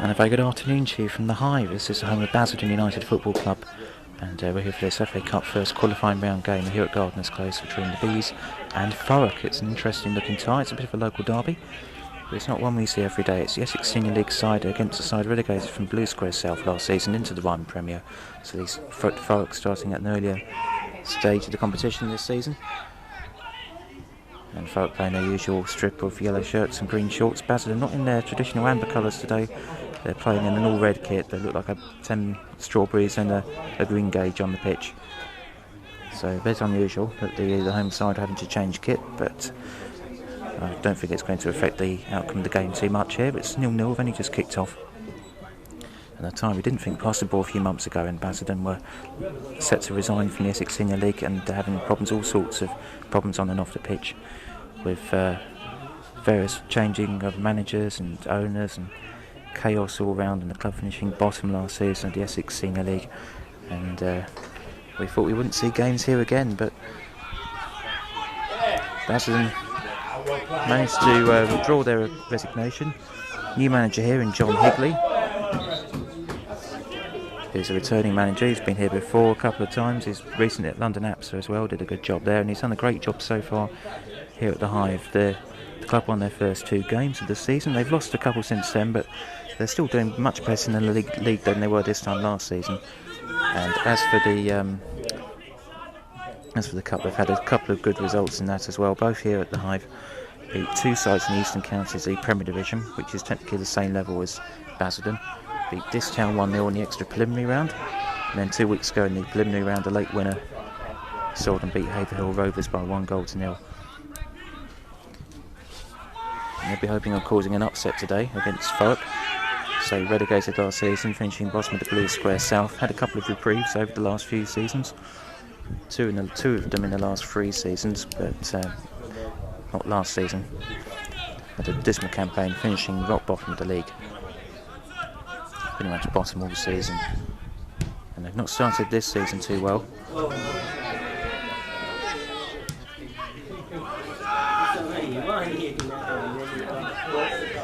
And a very good afternoon to you from the Hive. This is the home of Basildon United Football Club, and we're here for this FA Cup first qualifying round game here at Gardeners Close between the Bees and Thurrock. It's an interesting looking tie. It's a bit of a local derby, but it's not one we see every day. It's the Essex Senior League side against a side relegated from Blue Square South last season into the Ryman Premier. So these Thurrock starting at an earlier stage of the competition this season. And Thurrock playing their usual strip of yellow shirts and green shorts. Basildon not in their traditional amber colours today. They're playing in an all-red kit. They look like 10 strawberries and a green gauge on the pitch. So a bit unusual that the home side are having to change kit, but I don't think it's going to affect the outcome of the game too much here. It's 0-0, we've only just kicked off. And a time we didn't think possible a few months ago, and Basildon were set to resign from the Essex Senior League, and they're having problems, all sorts of problems on and off the pitch, with various changing of managers and owners and chaos all round, and the club finishing bottom last season of the Essex Senior League. And we thought we wouldn't see games here again, but Basildon managed to withdraw their resignation. New manager here in John Higley, who's a returning manager. He's been here before a couple of times. He's recently at London APSA as well, did a good job there, and he's done a great job so far here at the Hive. The club won their first 2 games of the season. They've lost a couple since then, but they're still doing much better in the league than they were this time last season. And as for the cup, they've had a couple of good results in that as well. Both here at the Hive beat 2 sides in the Eastern Counties, the Premier Division, which is technically the same level as Basildon. Beat Distown 1-0 in the extra preliminary round, and then 2 weeks ago in the preliminary round, a late winner, Basildon beat Haverhill Rovers by 1-0. And they'll be hoping on causing an upset today against Thurrock. So relegated last season, finishing bottom of the Blue Square South. Had a couple of reprieves over the last few seasons. Two of them in the last 3 seasons, but not last season. Had a dismal campaign, finishing rock bottom of the league. Pretty much bottom all season. And they've not started this season too well.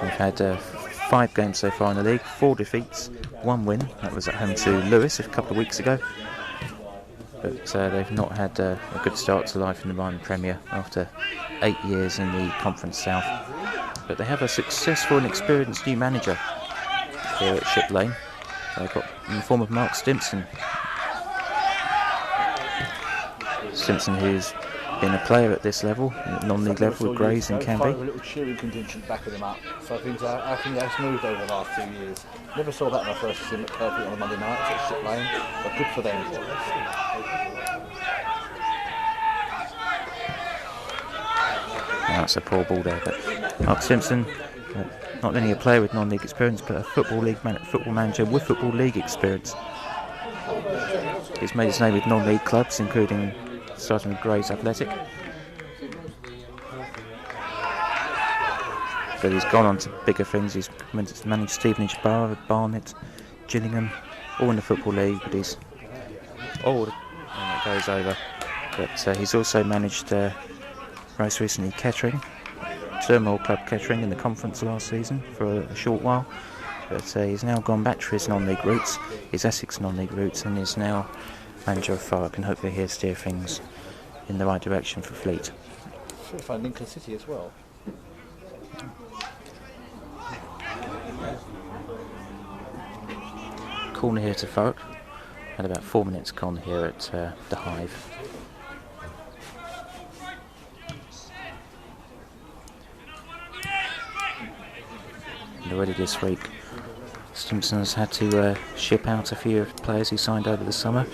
We've had 5 games so far in the league, 4 defeats, 1 win. That was at home to Lewis a couple of weeks ago. But they've not had a good start to life in the Ryman Premier after 8 years in the Conference South. But they have a successful and experienced new manager here at Ship Lane. They've got in the form of Mark Stimpson. Stimpson, who's been a player at this level, non-league level with Grays and Canby. A little cheering contingent backing them up. So I think that's moved over the last 2 years. Never saw that when I first seen it perfect on a Monday night at Ship Lane, but good for them. That's a poor ball there, but Mark Stimpson, not only a player with non-league experience, but a football manager with football league experience. He's made his name with non-league clubs, including starting with Grays Athletic. But he's gone on to bigger things. He's managed Stevenage Borough, Barnet, Gillingham, all in the Football League, but he's old and it goes over. But he's also managed most recently Kettering, Turmoil Club Kettering in the conference last season for a short while. But he's now gone back to his non-league roots, his Essex non-league roots, and is now manager of Thurrock, and hopefully he'll steer things in the right direction for Fleet. Should find Lincoln City as well. Corner here to Thurrock. Had about 4 minutes gone here at the Hive. And already this week, Stimpson's had to ship out a few players he signed over the summer.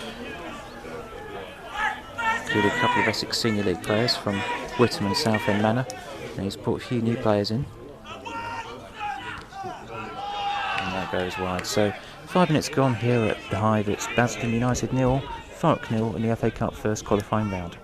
Included a couple of Essex Senior League players from Whittam and Southend Manor, and he's brought a few new players in. And that goes wide. So 5 minutes gone here at the Hive. It's Basildon United 0, Thurrock 0 in the FA Cup first qualifying round.